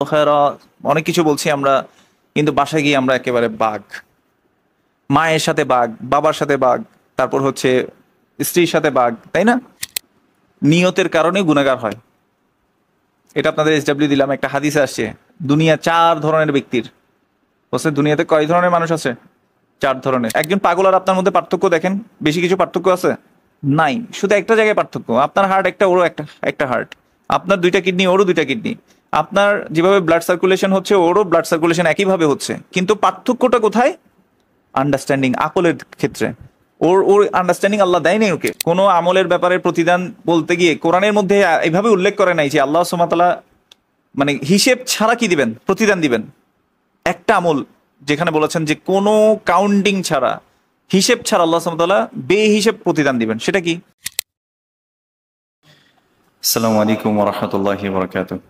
খেরা, অনেক কিছু বলছি আমরা, কিন্তু বাসায় গিয়ে আমরা একেবারে বাঘ। মায়ের সাথে বাঘ, বাবার সাথে বাঘ, তারপর হচ্ছে স্ত্রীর সাথে বাঘ, তাই না? নিয়তের কারণে গুনাহগার হয়। এটা আপনাদের এসডব্লিউ দিলাম, একটা হাদিসে আসছে দুনিয়া 4 ধরনের ব্যক্তির। বলছে দুনিয়াতে কয় ধরনের মানুষ আছে? 4 ধরনের। একজন পাগল আর আপনার মধ্যে পার্থক্য দেখেন, বেশি কিছু পার্থক্য আছে? নাই, শুধু একটা জায়গায় পার্থক্য। আপনার হার্ট একটা, ওরও একটা হার্ট। আপনার 2টা কিডনি, ওরও 2টা কিডনি। আপনার যেভাবে ব্লাড সার্কুলেশন হচ্ছে, ওরও ব্লাড সার্কুলেশন একইভাবে হচ্ছে, কিন্তু পার্থক্যটা কোথায়? আন্ডারস্ট্যান্ডিং, আকলের ক্ষেত্রে। ওর ওর আন্ডারস্ট্যান্ডিং আল্লাহ দেয় নাই ওকে। কোনো আমলের ব্যাপারে প্রতিদান বলতে গিয়ে কোরআনের মধ্যে এইভাবে উল্লেখ করে নাই যে আল্লাহ সুবহানাহু ওয়া তাআলা মানে হিসেব ছাড়া কি দিবেন, প্রতিদান দিবেন। একটা আমল যেখানে বলেছেন যে কোনো কাউন্টিং ছাড়া, হিসেব ছাড়া আল্লাহ সুবহানাহু ওয়া তাআলা বেহিসেব প্রতিদান দিবেন, সেটা কি? আসসালামু আলাইকুম ওয়া রাহমাতুল্লাহি ওয়া বারাকাতুহু।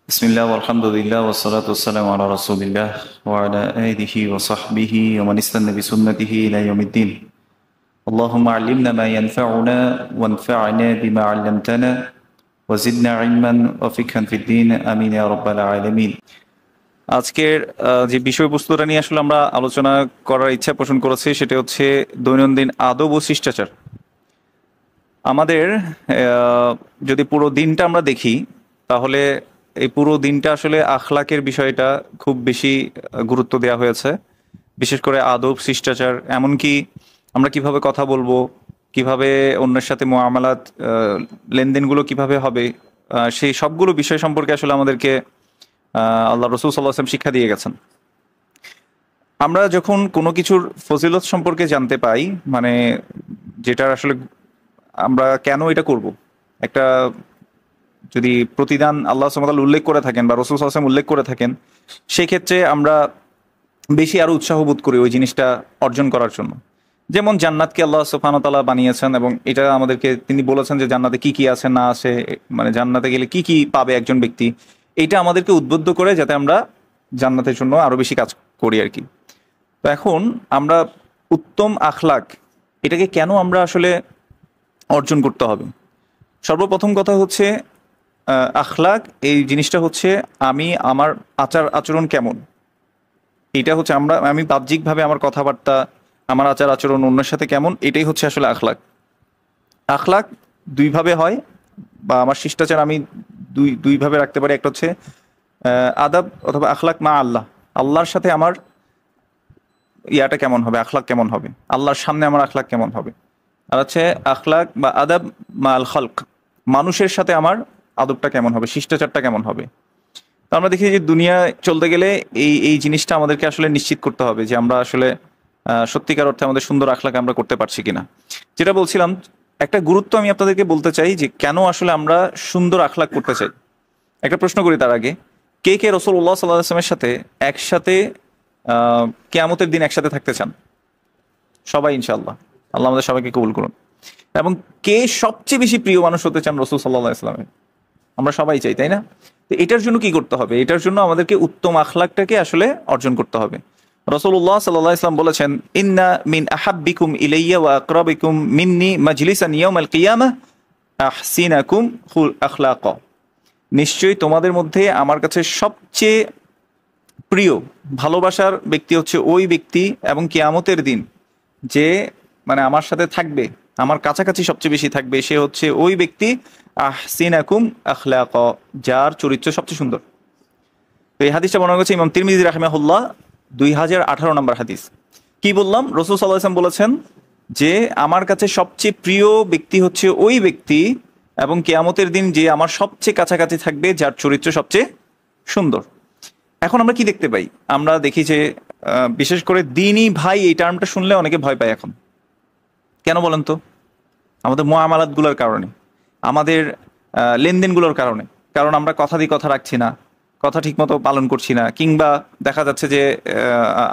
বিসমিল্লাহ আলহামদুলিল্লাহ ওয়া সলাতু ওয়াসসালামু আলা রাসূলিল্লাহ ওয়া আলা আলিহি ওয়া সাহবিহি ওয়া মান ইসতান্না বিসুন্নতিহি ইলা ইয়াউমিদ্দিন। আল্লাহুম্মা আল্লিমনা মা ইয়ানফাউনা ওয়ানফা'না বিমা 'আল্লামতানা ওয়া জিদনা ইলমান ওয়া ফিকহান ফিদ-দ্বীন। আমিন ইয়া রাব্বাল আলামিন। আজকের যে বিষয়বস্তুটা নিয়ে আসলে আমরা আলোচনা করার ইচ্ছা পোষণ করেছি সেটা হচ্ছে দৈনন্দিন আদব ও শিষ্টাচার। আমাদের যদি পুরো দিনটা আমরা দেখি, তাহলে এই পুরো দিনটা আসলে আখলাকের বিষয়টা খুব বেশি গুরুত্ব দেওয়া হয়েছে। বিশেষ করে আদব, শিষ্টাচার, এমনকি আমরা কিভাবে কথা বলবো, কিভাবে অন্যের সাথে মুআমালাত, লেনদেনগুলো কিভাবে হবে, সেই সবগুলো বিষয় সম্পর্কে আসলে আমাদেরকে আল্লাহ রাসূল সাল্লাল্লাহু আলাইহি ওয়াসাল্লাম শিক্ষা দিয়ে গেছেন। আমরা যখন কোনো কিছুর ফজিলত সম্পর্কে জানতে পাই, মানে যেটা আসলে আমরা কেন এটা করব, একটা যদি প্রতিদান আল্লাহ সুবহানাহু ওয়া তাআলা উল্লেখ করে থাকেন বা রাসূল সাল্লাল্লাহু আলাইহি ওয়াসাল্লাম উল্লেখ করে থাকেন, সেই ক্ষেত্রে আমরা বেশি আরো উৎসাহ বোধ করি ওই জিনিসটা অর্জন করার জন্য। যেমন জান্নাতকে আল্লাহ সুবহানাহু ওয়া তাআলা বানিয়েছেন, এবং এটা আমাদেরকে তিনি বলেছেন যে জান্নাতে কি কি আছে না আছে, মানে জান্নাতে গেলে কি কি পাবে একজন ব্যক্তি। এটা আমাদেরকে উদ্বুদ্ধ করে যাতে আমরা জান্নাতের জন্য আরো বেশি কাজ করি আর কি। তো এখন আমরা উত্তম আখলাক, এটাকে কেন আমরা আসলে অর্জন করতে হবে? সর্বপ্রথম কথা হচ্ছে আখলাক এই জিনিসটা হচ্ছে আমি আমার আচার আচরণ কেমন, এটা হচ্ছে আমি বাহ্যিকভাবে আমার কথাবার্তা, আমার আচার আচরণ অন্যের সাথে কেমন, এটাই হচ্ছে আসলে আখলাক। আখলাক দুইভাবে হয়, বা আমার শিষ্টাচার আমি দুইভাবে রাখতে পারি। একটা হচ্ছে আদাব অথবা আখলাক মা আল্লাহ, আল্লাহর সাথে আমার ইয়াটা কেমন হবে, আখলাক কেমন হবে, আল্লাহর সামনে আমার আখলাক কেমন হবে। আর হচ্ছে আখলাক বা আদাব মা আল খালক, মানুষের সাথে আমার আদবটা কেমন হবে, শিষ্টাচারটা কেমন হবে। তো আমরা দেখি যে দুনিয়ায় চলতে গেলে এই জিনিসটা আমাদেরকে আসলে নিশ্চিত করতে হবে যে আমরা আসলে সত্যিকার অর্থে আমাদের সুন্দর আখলাক আমরা করতে পারছি কিনা। যেটা বলছিলাম, একটা গুরুত্ব আমি আপনাদেরকে বলতে চাই যে কেন আসলে আমরা সুন্দর আখলাক করতে চাই। একটা প্রশ্ন করি তার আগে, কে কে রাসূলুল্লাহ সাল্লাল্লাহু আলাইহি ওয়াসাল্লামের সাথে একসাথে কিয়ামতের দিন একসাথে থাকতে চান? সবাই ইনশাআল্লাহ, আল্লাহ আমাদের সবাইকে কবুল করুন। এবং কে সবচেয়ে বেশি প্রিয় মানুষ হতে চান রাসূল সাল্লাল্লাহু আলাইহি ওয়াসাল্লামের? আমরা সবাই চাই, তাই না? তো এটার জন্য কি করতে হবে? এটার জন্য আমাদেরকে উত্তম আখলাকটাকে আসলে অর্জন করতে হবে। রাসূলুল্লাহ সাল্লাল্লাহু আলাইহি ওয়াসাল্লাম বলেছেন, ইন্না মিন আহাব্বিকুম ইলাইয়া ওয়া আকরাবিকুম মিন্নি মাজলিসান ইয়াউমাল কিয়ামাহ আহসিনাকুম আখলাকা। নিশ্চয়ই তোমাদের মধ্যে আমার কাছে সবচেয়ে প্রিয়, ভালোবাসার ব্যক্তি হচ্ছে ওই ব্যক্তি এবং কিয়ামতের দিন যে মানে আমার সাথে থাকবে, আমার কাছাকাছি সবচেয়ে বেশি থাকবে, সে হচ্ছে ওই ব্যক্তি আহসিনাকুম আখলাকা, যার চরিত্র সবচেয়ে সুন্দর। তো এই হাদিসটা বর্ণনা করেছে ইমাম তিরমিজি রাহিমাহুল্লাহ, 2018 নম্বর হাদিস। কি বললাম? রাসূল সাল্লাল্লাহু আলাইহি ওয়াসাল্লাম বলেছেন যে আমার কাছে সবচেয়ে প্রিয় ব্যক্তি হচ্ছে ওই ব্যক্তি এবং কিয়ামতের দিন যে আমার সবচেয়ে কাছাকাছি থাকবে, যার চরিত্র সবচেয়ে সুন্দর। এখন আমরা কি দেখতে পাই? আমরা দেখি যে বিশেষ করে দ্বীনি ভাই এই টার্মটা শুনলে অনেকে ভয় পায় এখন। কেন বলেন তো? আমাদের মুআমালাতগুলোর কারণে, আমাদের লেনদেনগুলোর কারণে। কারণ আমরা কথা দিয়ে কথা রাখছি না, কথা ঠিকমতো পালন করছি না, কিংবা দেখা যাচ্ছে যে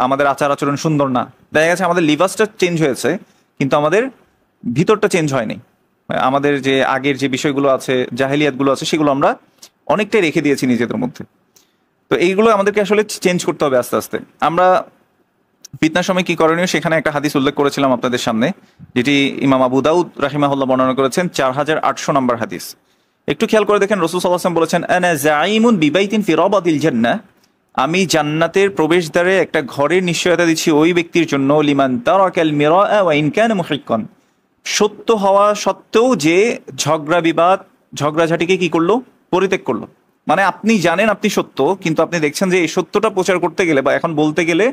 আমাদের আচার আচরণ সুন্দর না। দেখা গেছে আমাদের লিভাসটা চেঞ্জ হয়েছে, কিন্তু আমাদের ভিতরটা চেঞ্জ হয়নি। আমাদের যে আগের যে বিষয়গুলো আছে, জাহেলিয়াতগুলো আছে, সেগুলো আমরা অনেকটাই রেখে দিয়েছি নিজেদের মধ্যে। তো এইগুলো আমাদেরকে আসলে চেঞ্জ করতে হবে আস্তে আস্তে। আমরা ফিতনার সময় কি করণীয় সেখানে একটা হাদিস উল্লেখ করেছিলাম আপনাদের সামনে, যেটি ইমাম আবু দাউদ রাহিমাহুল্লাহ বর্ণনা করেছেন, 4800 নম্বর হাদিস। একটু খেয়াল করে দেখেন, রাসূল সাল্লাল্লাহু আলাইহি ওয়াসাল্লাম বলেছেন, আনা যাঈমুন বিবাইতিন ফি রাবাদিল জান্নাহ, আমি জান্নাতের প্রবেশদ্বারে একটা ঘরের নিশ্চয়তা দিচ্ছি ওই ব্যক্তির জন্য, লিমান তারাকাল মিরাআ ওয়া ইন কানা মুহিক্কান, সত্য হওয়া সত্ত্বেও যে ঝগড়া বিবাদ ঝগড়াঝাটিকে কি করলো, পরিত্যাগ করলো। মানে আপনি জানেন আপনি সত্য, কিন্তু আপনি দেখছেন যে এই সত্যটা প্রচার করতে গেলে বা এখন বলতে গেলে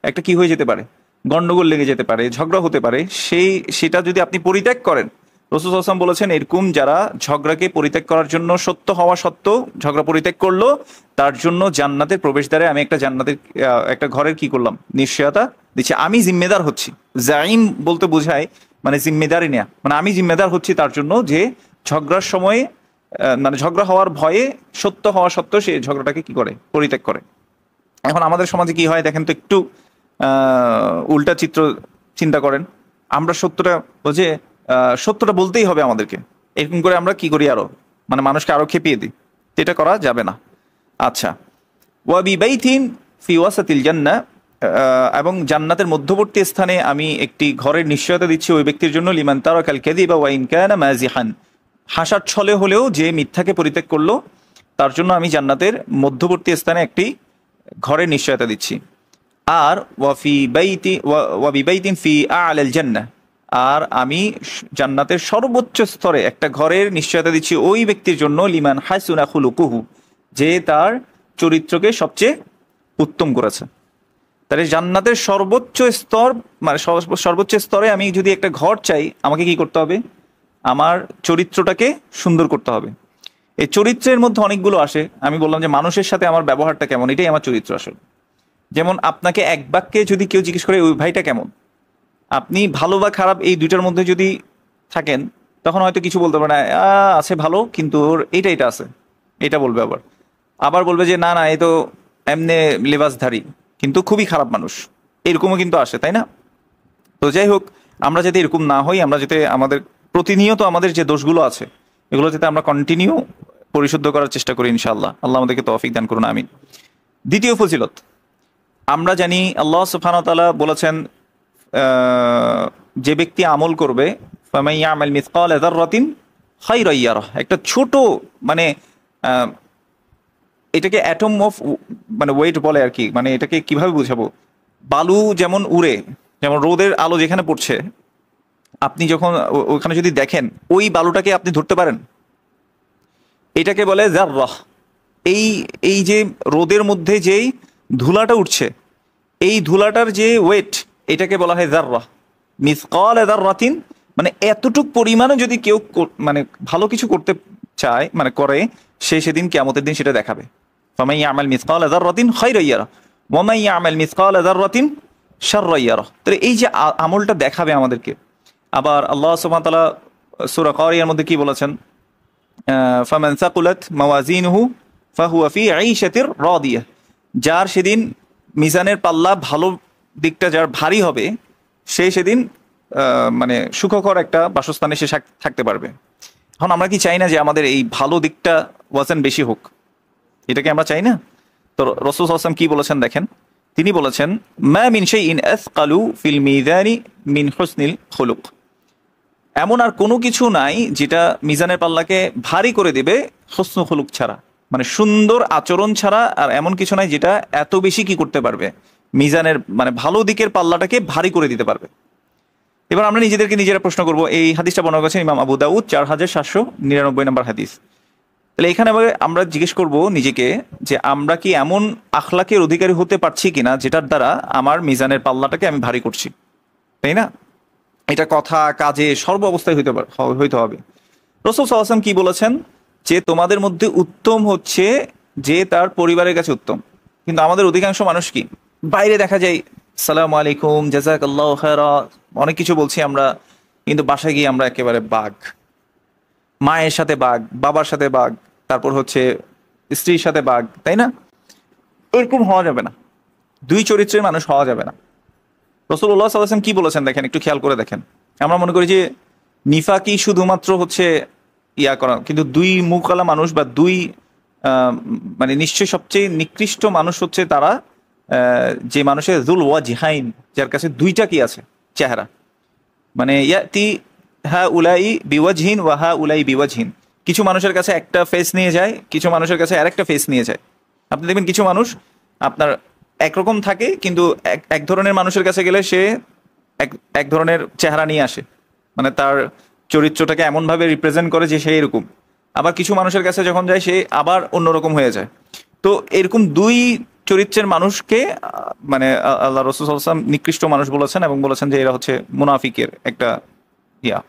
একটা কি হয়ে যেতে পারে, গন্ডগোল লেগে যেতে পারে, ঝগড়া হতে পারে, সেটা যদি আপনি পরিত্যাগ করেন, রাসূল সাল্লাল্লাহু আলাইহি ওয়াসাল্লাম বলেছেন এরকম যারা ঝগড়াকে পরিত্যাগ করার জন্য সত্য হওয়া সত্ত্বেও ঝগড়া পরিত্যাগ করলো, তার জন্য জান্নাতের প্রবেশদ্বারে আমি একটা জান্নাতের একটা ঘরের কি করলাম, নিশ্চয়তা দিচ্ছি। আমি জিম্মেদার হচ্ছি, জাইম বলতে বোঝায় মানে জিম্মেদারি নেয়া, মানে আমি জিম্মেদার হচ্ছি তার জন্য যে ঝগড়ার সময় মানে ঝগড়া হওয়ার ভয়ে সত্য হওয়া সত্ত্বেও সে ঝগড়াটাকে কি করে, পরিত্যাগ করে। এখন আমাদের সমাজে কি হয় দেখেন তো, একটু উল্টা চিত্র চিন্তা করেন। আমরা সত্যটা বুঝে সত্যটা বলতেই হবে আমাদেরকে, এরকম করে আমরা কি করি, আরো মানে মানুষকে আরো খেপিয়ে দিই। তো এটা করা যাবে না। আচ্ছা, ওয়াবি বাইথিন ফি ওয়াসাতিল জান্নাহ, এবং জান্নাতের মধ্যবর্তী স্থানে আমি একটি ঘরের নিশ্চয়তা দিচ্ছি ওই ব্যক্তির জন্য, লিমান তারাকাল কাযিবা ওয়া ইন কানা মাযিহান, হাসার ছলে হলেও যে মিথ্যাকে পরিত্যাগ করলো তার জন্য আমি জান্নাতের মধ্যবর্তী স্থানে একটি ঘরের নিশ্চয়তা দিচ্ছি। আর ওয়াবি বাইতিন ফি আ'লাল জান্নাহ, আর আমি জান্নাতের সর্বোচ্চ স্তরে একটা ঘরের নিশ্চয়তা দিচ্ছি ওই ব্যক্তির জন্য, লিমান হাসুনা খুলুকুহু, যে তার চরিত্রকে সবচেয়ে উত্তম করেছে। তাহলে জান্নাতের সর্বোচ্চ স্তর মানে সর্বোচ্চ স্তরে আমি যদি একটা ঘর চাই, আমাকে কি করতে হবে, আমার চরিত্রটাকে সুন্দর করতে হবে। এই চরিত্রের মধ্যে অনেকগুলো আসে। আমি বললাম যে মানুষের সাথে আমার ব্যবহারটা কেমন, এটাই আমার চরিত্র আসলে। যেমন আপনাকে এক বাক্যে যদি কেউ জিজ্ঞেস করে ওই ভাইটা কেমন, আপনি ভালো বা খারাপ এই দুইটার মধ্যে যদি থাকেন, তখন হয়তো কিছু বলতে পারে না, আছে ভালো কিন্তু ওর এটা এটা আছে, এটা বলবে। আবার আবার বলবে যে না না, এ তো এমনি লেবাসধারী কিন্তু খুবই খারাপ মানুষ, এরকমও কিন্তু আসে, তাই না? তো যাই হোক, আমরা যাতে এরকম না হই, আমরা যাতে আমাদের প্রতিনিয়ত আমাদের যে দোষগুলো আছে এগুলো যাতে আমরা কন্টিনিউ পরিশুদ্ধ করার চেষ্টা করি ইনশাআল্লাহ। আল্লাহ আমাদেরকে তৌফিক দান করুন, আমিন। দ্বিতীয় ফজিলত, আমরা জানি আল্লাহ সুবহানাহু ওয়া তাআলা বলেছেন যে ব্যক্তি আমল করবে, ফামান ইয়ামাল মিসকালা যাররাতিন খায়রান ইয়ারাহ, একটা ছোট মানে এটাকে অ্যাটম অফ মানে ওয়েট বলে আর কি, মানে এটাকে কিভাবে বুঝাবো, বালু যেমন উড়ে, যেমন রোদের আলো যেখানে পড়ছে, আপনি যখন ওখানে যদি দেখেন ওই বালুটাকে আপনি ধরতে পারেন, এটাকে বলে যাররাহ। এই এই যে রোদের মধ্যে যেই ধুলাটা উঠছে, এই ধুলাটার যে ওয়েট, এটাকে বলা হয় যাররাহ। মিসকাল যাররাতিন মানে এতটুক পরিমাণে যদি কেউ মানে ভালো কিছু করতে চায় মানে করে, সে সেদিন কিয়ামতের দিন সেটা দেখাবে। ফামান ইয়ামাল মিসকাল যাররাতিন খায়রান ইয়ারাহ ওয়া মান ইয়ামাল মিসকাল যাররাতিন শাররান ইয়ারাহ। তাহলে এই যে আমলটা দেখাবে আমাদেরকে। আবার আল্লাহ সুবহানাহু ওয়া তাআলা সূরা কারিয়ার মধ্যে কি বলেছেন, ফামান সাকুলাত মাওয়াজিনুহু ফাহুয়া ফি আইশাতির রাদিয়াহ, যার সেদিন মিজানের পাল্লা ভালো দিকটা যার ভারী হবে, সে সেদিন মানে সুখকর একটা বাসস্থানে সে থাকতে পারবে। এখন আমরা কি চাই না যে আমাদের এই ভালো দিকটা ওয়াজেন বেশি হোক? এটাকে আমরা চাই না? তো রাসূল সাল্লাল্লাহু আলাইহি ওয়াসাল্লাম কি বলেছেন দেখেন, তিনি বলেছেন, মা মিন শাইইন আসকালু ফিল মিজানি মিন হুসনিল খুলুক, এমন আর কোনো কিছু নাই যেটা মিজানের পাল্লাকে ভারী করে দেবে হুসনুল খুলুক ছাড়া, মানে সুন্দর আচরণ ছাড়া। আর এমন কিছু নাই যেটা এত বেশি কি করতে পারবে, মিজানের মানে ভালো দিকের পাল্লাটাকে ভারী করে দিতে পারবে। এবার আমরা নিজেদেরকে নিজেরা প্রশ্ন করব, এই হাদিসটা বর্ণনা করেছেন ইমাম আবু দাউদ 4799 নম্বর হাদিস। তাহলে এখানে আমরা জিজ্ঞেস করব নিজেকে যে আমরা কি এমন আখলাকের অধিকারী হতে পারছি কিনা যেটার দ্বারা আমার মিজানের পাল্লাটাকে আমি ভারী করছি, তাই না? এটা কথা কাজে সর্ব অবস্থায় হইতে হবে। রাসূল সাল্লাল্লাহু আলাইহি ওয়াসাল্লাম কি বলেছেন, যে তোমাদের মধ্যে উত্তম হচ্ছে যে তার পরিবারের কাছে উত্তম। কিন্তু আমাদের অধিকাংশ মানুষ কি, বাইরে দেখা যায় সালামু আলাইকুম জাযাকাল্লাহু খায়রা অনেক কিছু বলছি আমরা, কিন্তু বাসায় গিয়ে আমরা একেবারে বাঘ, মায়ের সাথে বাঘ, বাবার সাথে বাঘ, তারপর হচ্ছে স্ত্রীর সাথে বাঘ, তাই না? এরকম হওয়া যাবে না, দুই চরিত্রের মানুষ হওয়া যাবে না। রাসূলুল্লাহ সাল্লাল্লাহু আলাইহি ওয়াসাল্লাম কি বলেছেন দেখেন, একটু খেয়াল করে দেখেন। আমরা মনে করি যে নিফাকি শুধুমাত্র হচ্ছে ইয়া করা, কিন্তু দুই মুখওয়ালা মানুষ বা দুই মানে নিশ্চয় সবচেয়ে নিকৃষ্ট মানুষ হচ্ছে তারা যে মানুষের যুল ওয়াজহাইন, যার কাছে দুইটা কি আছে, চেহারা। মানে ইয়াতি হা উলাই বিওয়াজহিন ওয়া হা উলাই বিওয়াজহিন, কিছু মানুষের কাছে একটা ফেস নিয়ে যায়, কিছু মানুষের কাছে আরেকটা ফেস নিয়ে যায়। আপনি দেখবেন কিছু মানুষ আপনার একরকম থাকে, কিন্তু এক ধরনের মানুষের কাছে গেলে সে এক এক ধরনের চেহারা নিয়ে আসে, মানে তার চরিত্রটাকে এমনভাবে রিপ্রেজেন্ট করে যে সে এরকম। আবার কিছু মানুষের কাছে যখন যায় সে আবার অন্যরকম হয়ে যায়। তো এরকম দুই চরিত্রের মানুষকে মানে আল্লাহ রাসূল সাল্লাল্লাহু আলাইহি ওয়াসাল্লাম নিকৃষ্ট মানুষ বলেছেন, এবং বলেছেন যে এরা হচ্ছে মুনাফিকের একটা ইয়া।